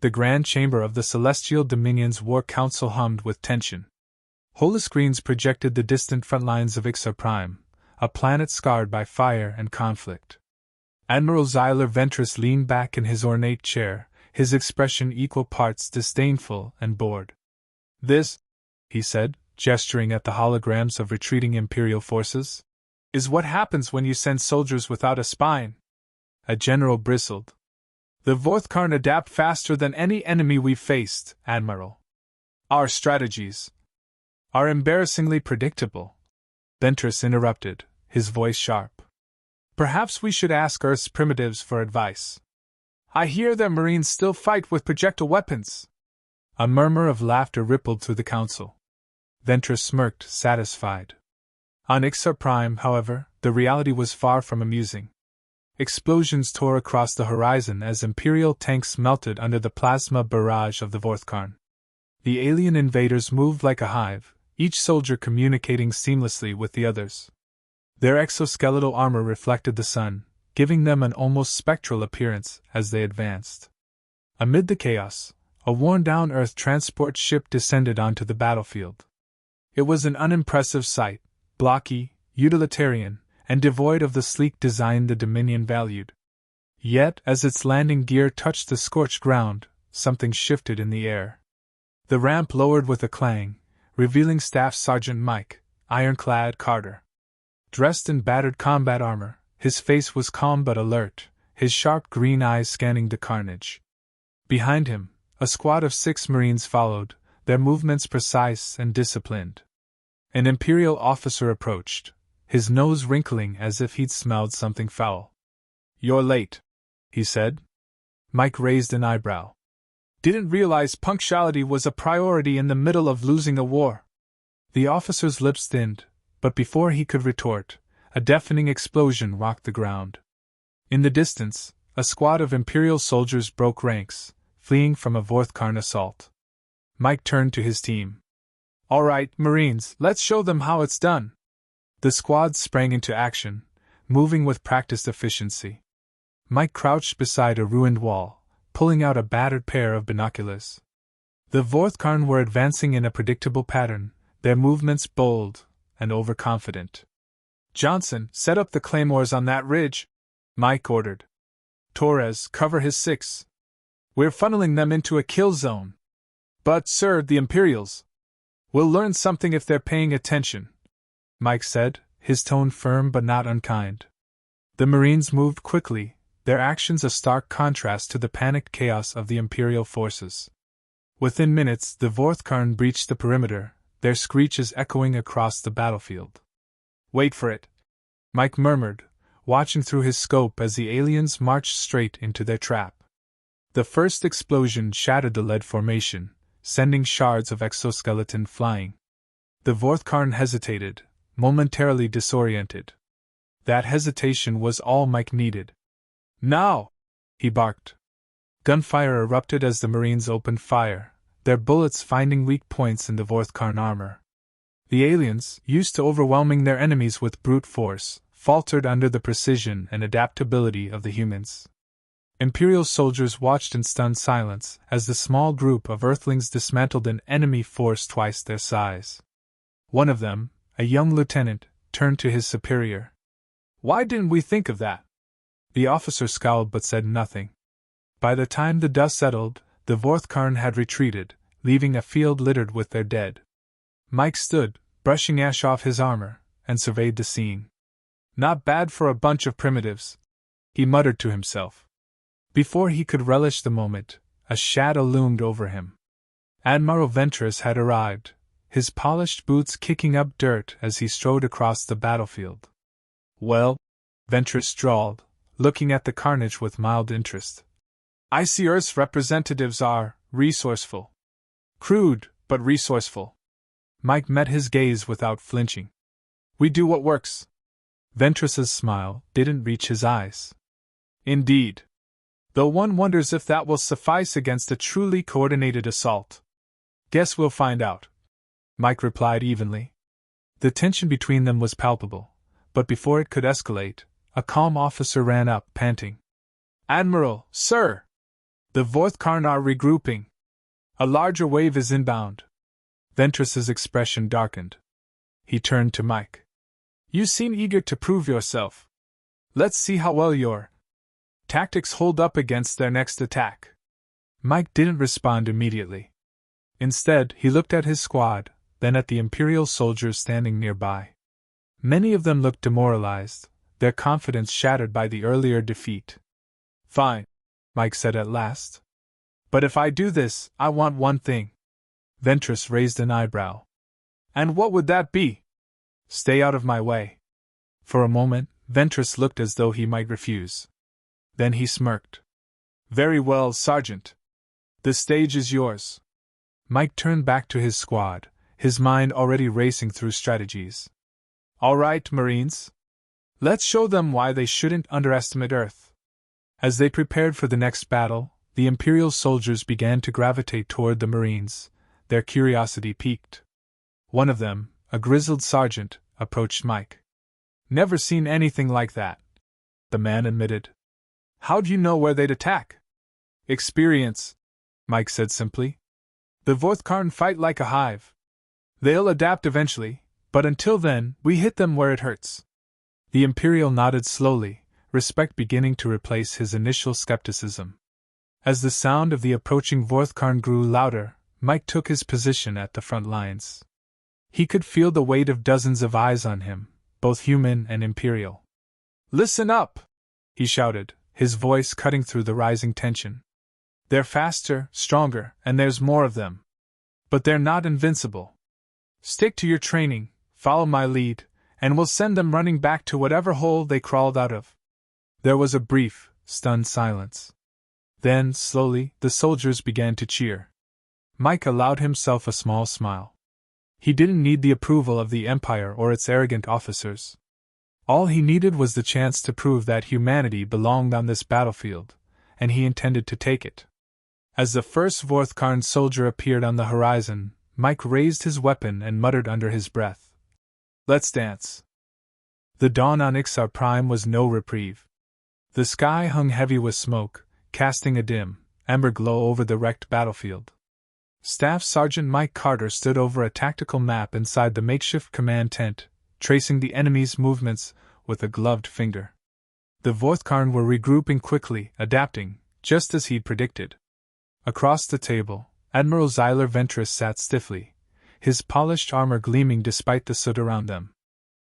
The grand chamber of the Celestial Dominion's War Council hummed with tension. Holoscreens projected the distant front lines of Ixar Prime, a planet scarred by fire and conflict. Admiral Xyler Ventress leaned back in his ornate chair, his expression equal parts disdainful and bored. "This," he said, gesturing at the holograms of retreating Imperial forces, "is what happens when you send soldiers without a spine." A general bristled. "The Vorthkarn adapt faster than any enemy we've faced, Admiral. Our strategies are embarrassingly predictable." Ventress interrupted, his voice sharp. "Perhaps we should ask Earth's primitives for advice. I hear their Marines still fight with projectile weapons." A murmur of laughter rippled through the council. Ventress smirked, satisfied. On Ixar Prime, however, the reality was far from amusing. Explosions tore across the horizon as Imperial tanks melted under the plasma barrage of the Vorthkarn. The alien invaders moved like a hive, each soldier communicating seamlessly with the others. Their exoskeletal armor reflected the sun, giving them an almost spectral appearance as they advanced. Amid the chaos, a worn-down Earth transport ship descended onto the battlefield. It was an unimpressive sight, blocky, utilitarian, and devoid of the sleek design the Dominion valued. Yet, as its landing gear touched the scorched ground, something shifted in the air. The ramp lowered with a clang, revealing Staff Sergeant Mike, ironclad Carter. Dressed in battered combat armor, his face was calm but alert, his sharp green eyes scanning the carnage. Behind him, a squad of 6 Marines followed, their movements precise and disciplined. An Imperial officer approached, his nose wrinkling as if he'd smelled something foul. "You're late," he said. Mike raised an eyebrow. "Didn't realize punctuality was a priority in the middle of losing a war." The officer's lips thinned, but before he could retort, a deafening explosion rocked the ground. In the distance, a squad of Imperial soldiers broke ranks, fleeing from a Vorthkarn assault. Mike turned to his team. "All right, Marines, let's show them how it's done." The squad sprang into action, moving with practiced efficiency. Mike crouched beside a ruined wall, pulling out a battered pair of binoculars. The Vorthkarn were advancing in a predictable pattern, their movements bold and overconfident. "Johnson, set up the claymores on that ridge," Mike ordered. "Torres, cover his 6. We're funneling them into a kill zone." "But, sir, the Imperials will learn something if they're paying attention," Mike said, his tone firm but not unkind. The Marines moved quickly, their actions a stark contrast to the panicked chaos of the Imperial forces. Within minutes, the Vorthkarn breached the perimeter, their screeches echoing across the battlefield. "Wait for it," Mike murmured, watching through his scope as the aliens marched straight into their trap. The first explosion shattered the lead formation, sending shards of exoskeleton flying. The Vorthkarn hesitated, momentarily disoriented. That hesitation was all Mike needed. "Now!" he barked. Gunfire erupted as the Marines opened fire, their bullets finding weak points in the Vorthkarn armor. The aliens, used to overwhelming their enemies with brute force, faltered under the precision and adaptability of the humans. Imperial soldiers watched in stunned silence as the small group of Earthlings dismantled an enemy force twice their size. One of them, a young lieutenant, turned to his superior. "Why didn't we think of that?" The officer scowled but said nothing. By the time the dust settled, the Vorthkarn had retreated, leaving a field littered with their dead. Mike stood, brushing ash off his armor, and surveyed the scene. "Not bad for a bunch of primitives," he muttered to himself. Before he could relish the moment, a shadow loomed over him. Admiral Ventress had arrived, his polished boots kicking up dirt as he strode across the battlefield. "Well," Ventress drawled, looking at the carnage with mild interest. "I see Earth's representatives are resourceful. Crude, but resourceful." Mike met his gaze without flinching. "We do what works." Ventress's smile didn't reach his eyes. "Indeed. Though one wonders if that will suffice against a truly coordinated assault." "Guess we'll find out," Mike replied evenly. The tension between them was palpable, but before it could escalate, a calm officer ran up, panting. "Admiral, sir!" The Vorthkarn are regrouping. A larger wave is inbound. Ventress's expression darkened. He turned to Mike. You seem eager to prove yourself. Let's see how well your tactics hold up against their next attack. Mike didn't respond immediately. Instead, he looked at his squad, then at the Imperial soldiers standing nearby. Many of them looked demoralized, their confidence shattered by the earlier defeat. Fine, Mike said at last. But if I do this, I want one thing. Ventress raised an eyebrow. And what would that be? Stay out of my way. For a moment, Ventress looked as though he might refuse. Then he smirked. Very well, Sergeant. The stage is yours. Mike turned back to his squad, his mind already racing through strategies. All right, Marines. Let's show them why they shouldn't underestimate Earth. As they prepared for the next battle, the Imperial soldiers began to gravitate toward the Marines, their curiosity piqued. One of them, a grizzled sergeant, approached Mike. Never seen anything like that, the man admitted. How'd you know where they'd attack? Experience, Mike said simply. The Vorthkarn fight like a hive. They'll adapt eventually, but until then, we hit them where it hurts. The Imperial nodded slowly, respect beginning to replace his initial skepticism. As the sound of the approaching Vorthkarn grew louder, Mike took his position at the front lines. He could feel the weight of dozens of eyes on him, both human and Imperial. Listen up! He shouted, his voice cutting through the rising tension. They're faster, stronger, and there's more of them. But they're not invincible. Stick to your training, follow my lead, and we'll send them running back to whatever hole they crawled out of. There was a brief, stunned silence. Then, slowly, the soldiers began to cheer. Mike allowed himself a small smile. He didn't need the approval of the Empire or its arrogant officers. All he needed was the chance to prove that humanity belonged on this battlefield, and he intended to take it. As the first Vorthkarn soldier appeared on the horizon, Mike raised his weapon and muttered under his breath. Let's dance. The dawn on Ixar Prime was no reprieve. The sky hung heavy with smoke, casting a dim, amber glow over the wrecked battlefield. Staff Sergeant Mike Carter stood over a tactical map inside the makeshift command tent, tracing the enemy's movements with a gloved finger. The Vorthkarn were regrouping quickly, adapting, just as he'd predicted. Across the table, Admiral Zyler Ventress sat stiffly, his polished armor gleaming despite the soot around them.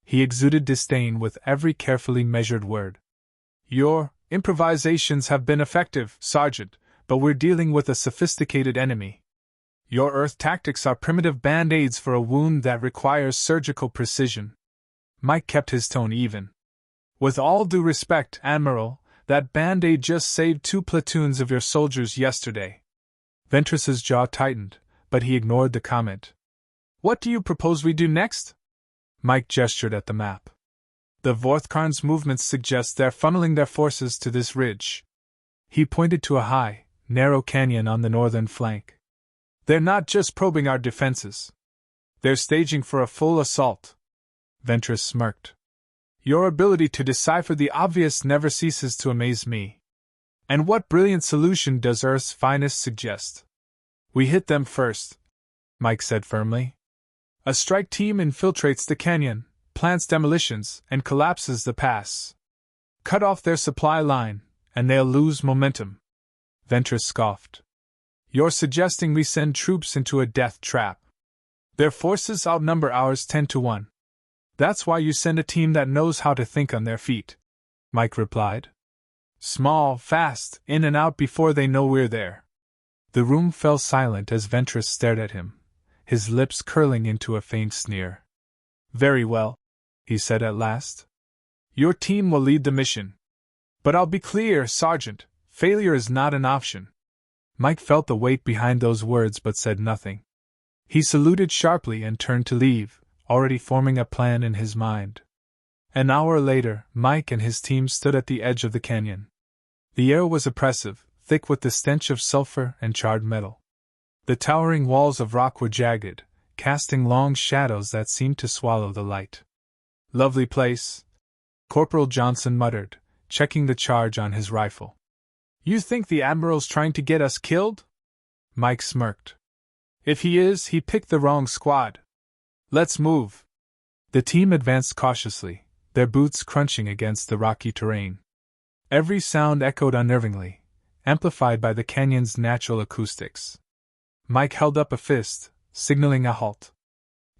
He exuded disdain with every carefully measured word. Your improvisations have been effective, Sergeant, but we're dealing with a sophisticated enemy. Your Earth tactics are primitive band-aids for a wound that requires surgical precision. Mike kept his tone even. With all due respect, Admiral, that band-aid just saved 2 platoons of your soldiers yesterday. Ventress's jaw tightened, but he ignored the comment. What do you propose we do next? Mike gestured at the map. The Vorthkarn's movements suggest they're funneling their forces to this ridge. He pointed to a high, narrow canyon on the northern flank. They're not just probing our defenses. They're staging for a full assault. Ventress smirked. Your ability to decipher the obvious never ceases to amaze me. And what brilliant solution does Earth's finest suggest? We hit them first, Mike said firmly. A strike team infiltrates the canyon, plants demolitions, and collapses the pass. Cut off their supply line, and they'll lose momentum. Ventress scoffed. You're suggesting we send troops into a death trap. Their forces outnumber ours 10-1. That's why you send a team that knows how to think on their feet, Mike replied. Small, fast, in and out before they know we're there. The room fell silent as Ventress stared at him, his lips curling into a faint sneer. Very well, he said at last. Your team will lead the mission. But I'll be clear, Sergeant, failure is not an option. Mike felt the weight behind those words but said nothing. He saluted sharply and turned to leave, already forming a plan in his mind. An hour later, Mike and his team stood at the edge of the canyon. The air was oppressive, thick with the stench of sulfur and charred metal. The towering walls of rock were jagged, casting long shadows that seemed to swallow the light. Lovely place, Corporal Johnson muttered, checking the charge on his rifle. You think the Admiral's trying to get us killed? Mike smirked. If he is, he picked the wrong squad. Let's move. The team advanced cautiously, their boots crunching against the rocky terrain. Every sound echoed unnervingly, amplified by the canyon's natural acoustics. Mike held up a fist, signaling a halt.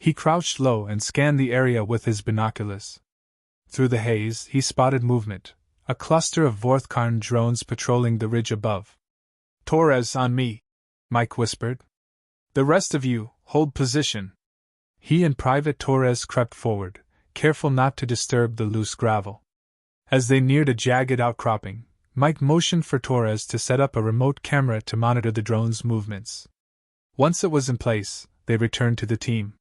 He crouched low and scanned the area with his binoculars. Through the haze, he spotted movement, a cluster of Vorthkarn drones patrolling the ridge above. Torres, on me, Mike whispered. The rest of you, hold position. He and Private Torres crept forward, careful not to disturb the loose gravel. As they neared a jagged outcropping, Mike motioned for Torres to set up a remote camera to monitor the drone's movements. Once it was in place, they returned to the team.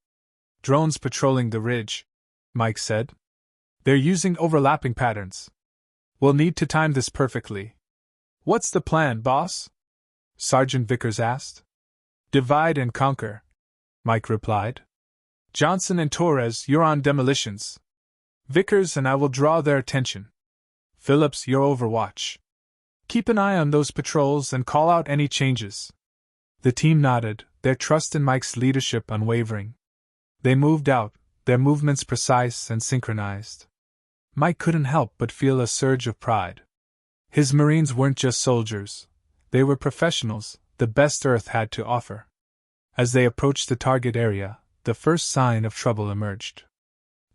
Drones patrolling the ridge, Mike said. They're using overlapping patterns. We'll need to time this perfectly. What's the plan, boss? Sergeant Vickers asked. Divide and conquer, Mike replied. Johnson and Torres, you're on demolitions. Vickers and I will draw their attention. Phillips, you're overwatch. Keep an eye on those patrols and call out any changes. The team nodded, their trust in Mike's leadership unwavering. They moved out, their movements precise and synchronized. Mike couldn't help but feel a surge of pride. His Marines weren't just soldiers. They were professionals, the best Earth had to offer. As they approached the target area, the first sign of trouble emerged.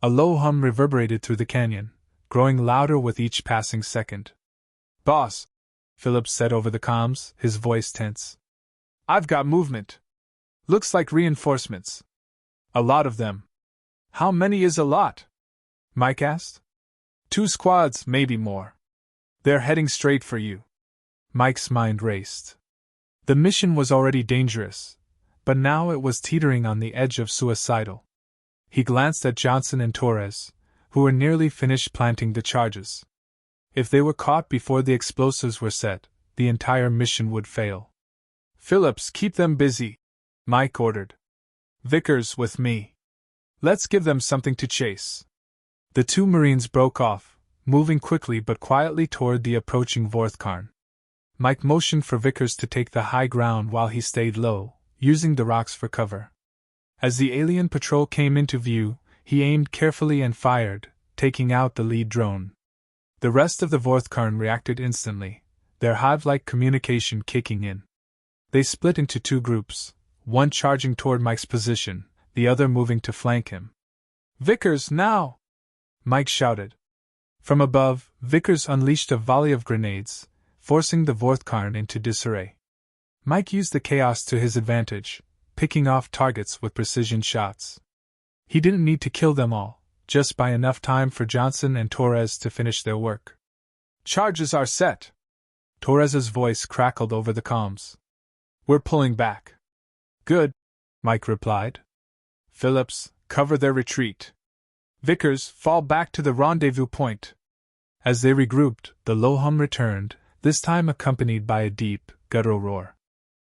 A low hum reverberated through the canyon, growing louder with each passing second. Boss, Phillips said over the comms, his voice tense. I've got movement. Looks like reinforcements. A lot of them. How many is a lot? Mike asked. 2 squads, maybe more. They're heading straight for you. Mike's mind raced. The mission was already dangerous, but now it was teetering on the edge of suicidal. He glanced at Johnson and Torres, who were nearly finished planting the charges. If they were caught before the explosives were set, the entire mission would fail. Phillips, keep them busy, Mike ordered. Vickers, with me. Let's give them something to chase. The 2 Marines broke off, moving quickly but quietly toward the approaching Vorthkarn. Mike motioned for Vickers to take the high ground while he stayed low, using the rocks for cover. As the alien patrol came into view, he aimed carefully and fired, taking out the lead drone. The rest of the Vorthkarn reacted instantly, their hive-like communication kicking in. They split into 2 groups, one charging toward Mike's position, the other moving to flank him. Vickers, now! Mike shouted. From above, Vickers unleashed a volley of grenades, forcing the Vorthkarn into disarray. Mike used the chaos to his advantage, picking off targets with precision shots. He didn't need to kill them all, just buy enough time for Johnson and Torres to finish their work. Charges are set. Torres's voice crackled over the comms. We're pulling back. Good, Mike replied. Phillips, cover their retreat. Vickers, fall back to the rendezvous point. As they regrouped, the low hum returned, this time accompanied by a deep, guttural roar.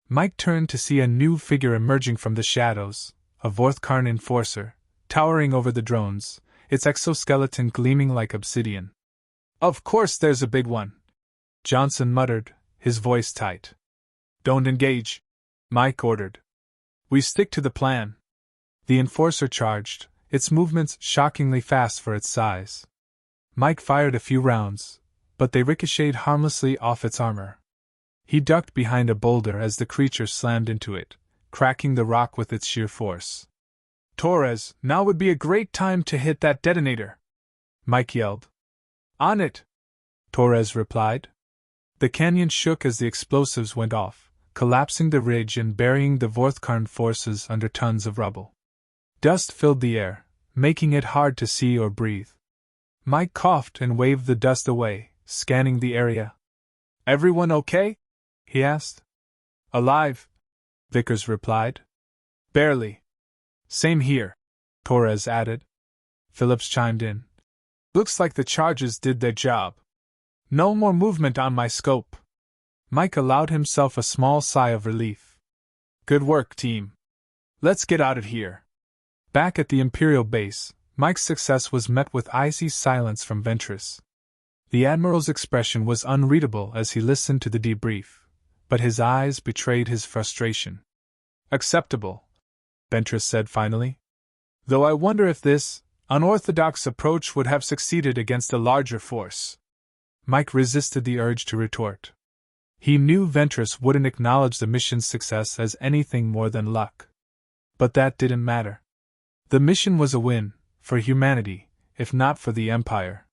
Mike turned to see a new figure emerging from the shadows, a Vorthkarn enforcer, towering over the drones, its exoskeleton gleaming like obsidian. Of course there's a big one, Johnson muttered, his voice tight. Don't engage, Mike ordered. We stick to the plan. The enforcer charged, its movements shockingly fast for its size. Mike fired a few rounds, but they ricocheted harmlessly off its armor. He ducked behind a boulder as the creature slammed into it, cracking the rock with its sheer force. Torres, now would be a great time to hit that detonator, Mike yelled. On it, Torres replied. The canyon shook as the explosives went off, collapsing the ridge and burying the Vorthkarn forces under tons of rubble. Dust filled the air, making it hard to see or breathe. Mike coughed and waved the dust away, scanning the area. Everyone okay? He asked. Alive, Vickers replied. Barely. Same here, Torres added. Phillips chimed in. Looks like the charges did their job. No more movement on my scope. Mike allowed himself a small sigh of relief. Good work, team. Let's get out of here. Back at the Imperial base, Mike's success was met with icy silence from Ventress. The Admiral's expression was unreadable as he listened to the debrief, but his eyes betrayed his frustration. Acceptable, Ventress said finally. Though I wonder if this unorthodox approach would have succeeded against a larger force. Mike resisted the urge to retort. He knew Ventress wouldn't acknowledge the mission's success as anything more than luck. But that didn't matter. The mission was a win, for humanity, if not for the Empire.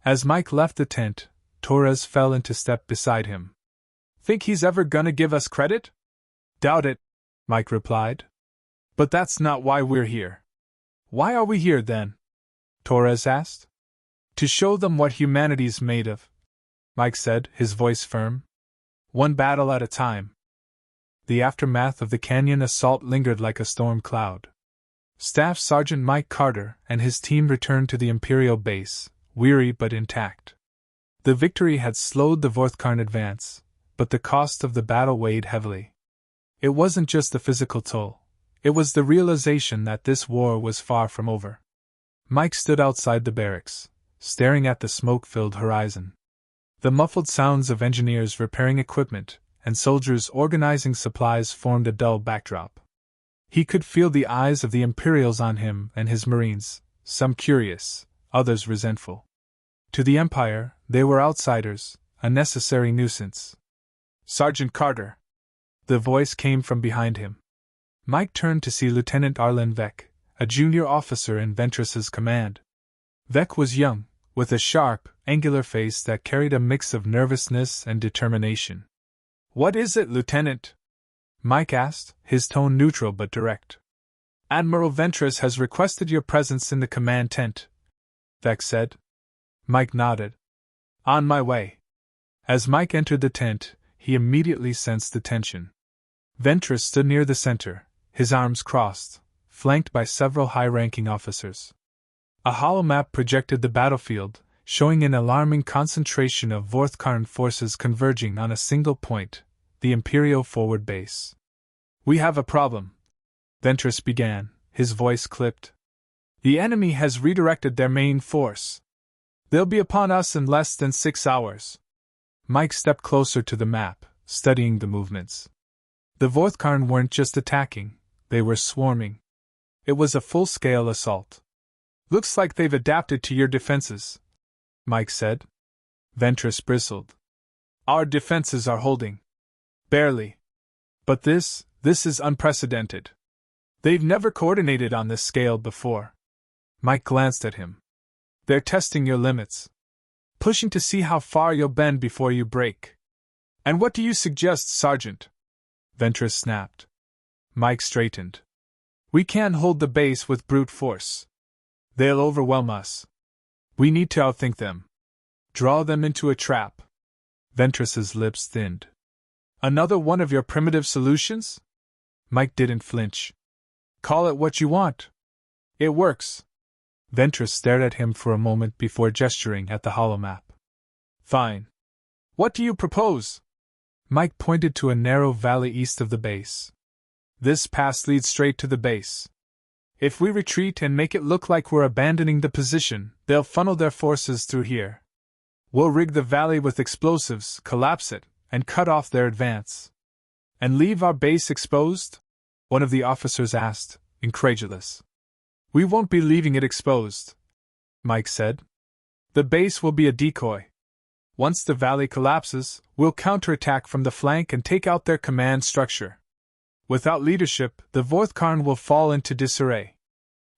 As Mike left the tent, Torres fell into step beside him. Think he's ever gonna give us credit? Doubt it, Mike replied. But that's not why we're here. Why are we here then? Torres asked. To show them what humanity's made of, Mike said, his voice firm. One battle at a time. The aftermath of the canyon assault lingered like a storm cloud. Staff Sergeant Mike Carter and his team returned to the Imperial base, weary but intact. The victory had slowed the Vorthkarn advance, but the cost of the battle weighed heavily. It wasn't just the physical toll, it was the realization that this war was far from over. Mike stood outside the barracks, staring at the smoke-filled horizon. The muffled sounds of engineers repairing equipment and soldiers organizing supplies formed a dull backdrop. He could feel the eyes of the Imperials on him and his Marines, some curious, others resentful. To the Empire, they were outsiders, a necessary nuisance. Sergeant Carter! The voice came from behind him. Mike turned to see Lieutenant Arlen Vec, a junior officer in Ventress's command. Vec was young, with a sharp, angular face that carried a mix of nervousness and determination. What is it, Lieutenant? Mike asked, his tone neutral but direct. Admiral Ventress has requested your presence in the command tent, Vec said. Mike nodded. On my way. As Mike entered the tent, he immediately sensed the tension. Ventress stood near the center, his arms crossed, flanked by several high-ranking officers. A holomap projected the battlefield, showing an alarming concentration of Vorthkarn forces converging on a single point, the Imperial forward base. We have a problem, Ventress began, his voice clipped. The enemy has redirected their main force. They'll be upon us in less than 6 hours. Mike stepped closer to the map, studying the movements. The Vorthkarn weren't just attacking, they were swarming. It was a full-scale assault. Looks like they've adapted to your defenses, Mike said. Ventress bristled. Our defenses are holding. Barely. But this is unprecedented. They've never coordinated on this scale before. Mike glanced at him. They're testing your limits. Pushing to see how far you'll bend before you break. And what do you suggest, Sergeant? Ventress snapped. Mike straightened. We can't hold the base with brute force. They'll overwhelm us. We need to outthink them. Draw them into a trap. Ventress's lips thinned. Another one of your primitive solutions? Mike didn't flinch. Call it what you want. It works. Ventress stared at him for a moment before gesturing at the holomap. Fine. What do you propose? Mike pointed to a narrow valley east of the base. This pass leads straight to the base. If we retreat and make it look like we're abandoning the position, they'll funnel their forces through here. We'll rig the valley with explosives, collapse it, and cut off their advance. And leave our base exposed? One of the officers asked, incredulous. We won't be leaving it exposed, Mike said. The base will be a decoy. Once the valley collapses, we'll counterattack from the flank and take out their command structure. Without leadership, the Vorthkarn will fall into disarray.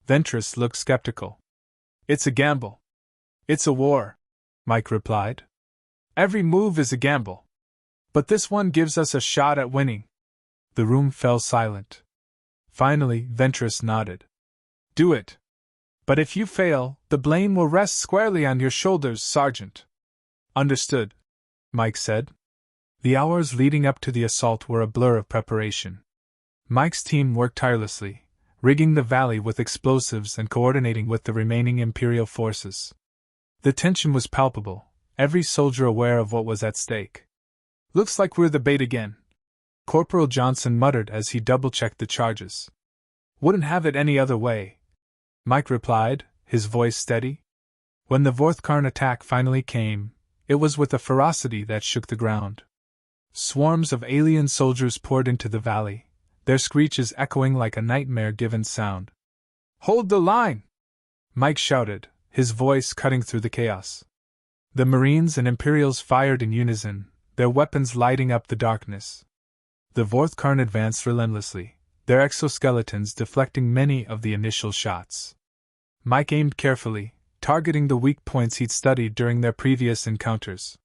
Ventress looked skeptical. It's a gamble. It's a war, Mike replied. Every move is a gamble. But this one gives us a shot at winning. The room fell silent. Finally, Ventress nodded. Do it. But if you fail, the blame will rest squarely on your shoulders, Sergeant. Understood, Mike said. The hours leading up to the assault were a blur of preparation. Mike's team worked tirelessly, rigging the valley with explosives and coordinating with the remaining Imperial forces. The tension was palpable, every soldier aware of what was at stake. Looks like we're the bait again, Corporal Johnson muttered as he double-checked the charges. Wouldn't have it any other way, Mike replied, his voice steady. When the Vorthkarn attack finally came, it was with a ferocity that shook the ground. Swarms of alien soldiers poured into the valley, their screeches echoing like a nightmare-given sound. "Hold the line!" Mike shouted, his voice cutting through the chaos. The Marines and Imperials fired in unison, their weapons lighting up the darkness. The Vorthkarn advanced relentlessly, their exoskeletons deflecting many of the initial shots. Mike aimed carefully, targeting the weak points he'd studied during their previous encounters.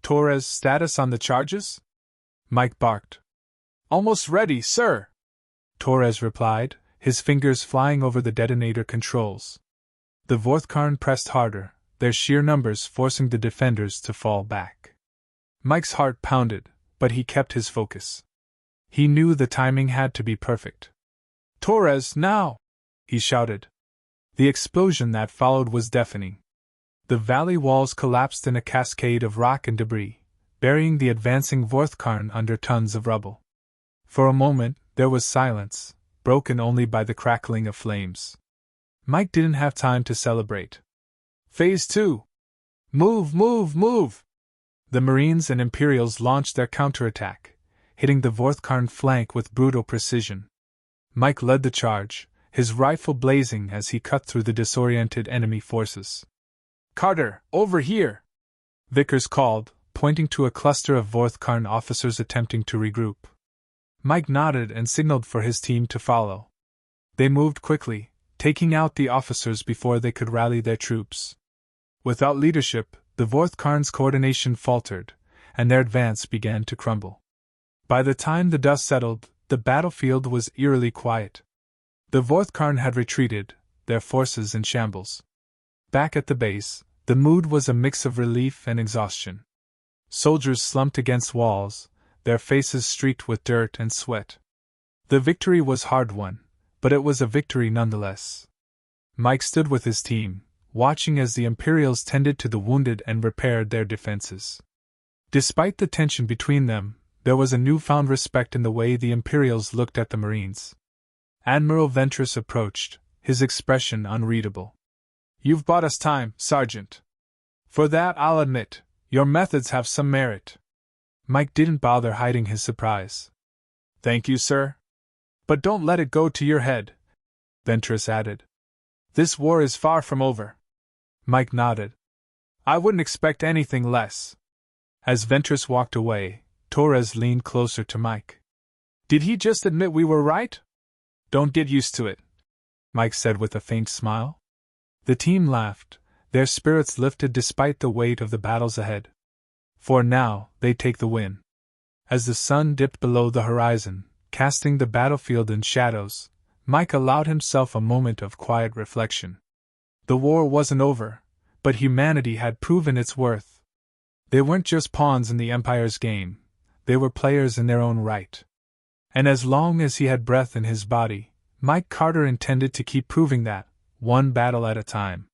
"Torres, status on the charges?" Mike barked. "Almost ready, sir," Torres replied, his fingers flying over the detonator controls. The Vorthkarn pressed harder, their sheer numbers forcing the defenders to fall back. Mike's heart pounded, but he kept his focus. He knew the timing had to be perfect. "Torres, now!" he shouted. The explosion that followed was deafening. The valley walls collapsed in a cascade of rock and debris, burying the advancing Vorthkarn under tons of rubble. For a moment, there was silence, broken only by the crackling of flames. Mike didn't have time to celebrate. "Phase 2! Move, move, move!" The Marines and Imperials launched their counterattack, hitting the Vorthkarn flank with brutal precision. Mike led the charge, his rifle blazing as he cut through the disoriented enemy forces. "Carter, over here!" Vickers called, pointing to a cluster of Vorthkarn officers attempting to regroup. Mike nodded and signaled for his team to follow. They moved quickly, taking out the officers before they could rally their troops. Without leadership, the Vorthkarn's coordination faltered, and their advance began to crumble. By the time the dust settled, the battlefield was eerily quiet. The Vorthkarn had retreated, their forces in shambles. Back at the base, the mood was a mix of relief and exhaustion. Soldiers slumped against walls, their faces streaked with dirt and sweat. The victory was hard-won, but it was a victory nonetheless. Mike stood with his team, watching as the Imperials tended to the wounded and repaired their defenses. Despite the tension between them, there was a newfound respect in the way the Imperials looked at the Marines. Admiral Ventress approached, his expression unreadable. "You've bought us time, Sergeant. For that, I'll admit, your methods have some merit." Mike didn't bother hiding his surprise. "Thank you, sir. But don't let it go to your head," Ventress added. "This war is far from over." Mike nodded. "I wouldn't expect anything less." As Ventress walked away, Torres leaned closer to Mike. "Did he just admit we were right?" "Don't get used to it," Mike said with a faint smile. The team laughed, their spirits lifted despite the weight of the battles ahead. For now, they'd take the win. As the sun dipped below the horizon, casting the battlefield in shadows, Mike allowed himself a moment of quiet reflection. The war wasn't over, but humanity had proven its worth. They weren't just pawns in the Empire's game, they were players in their own right. And as long as he had breath in his body, Mike Carter intended to keep proving that, one battle at a time.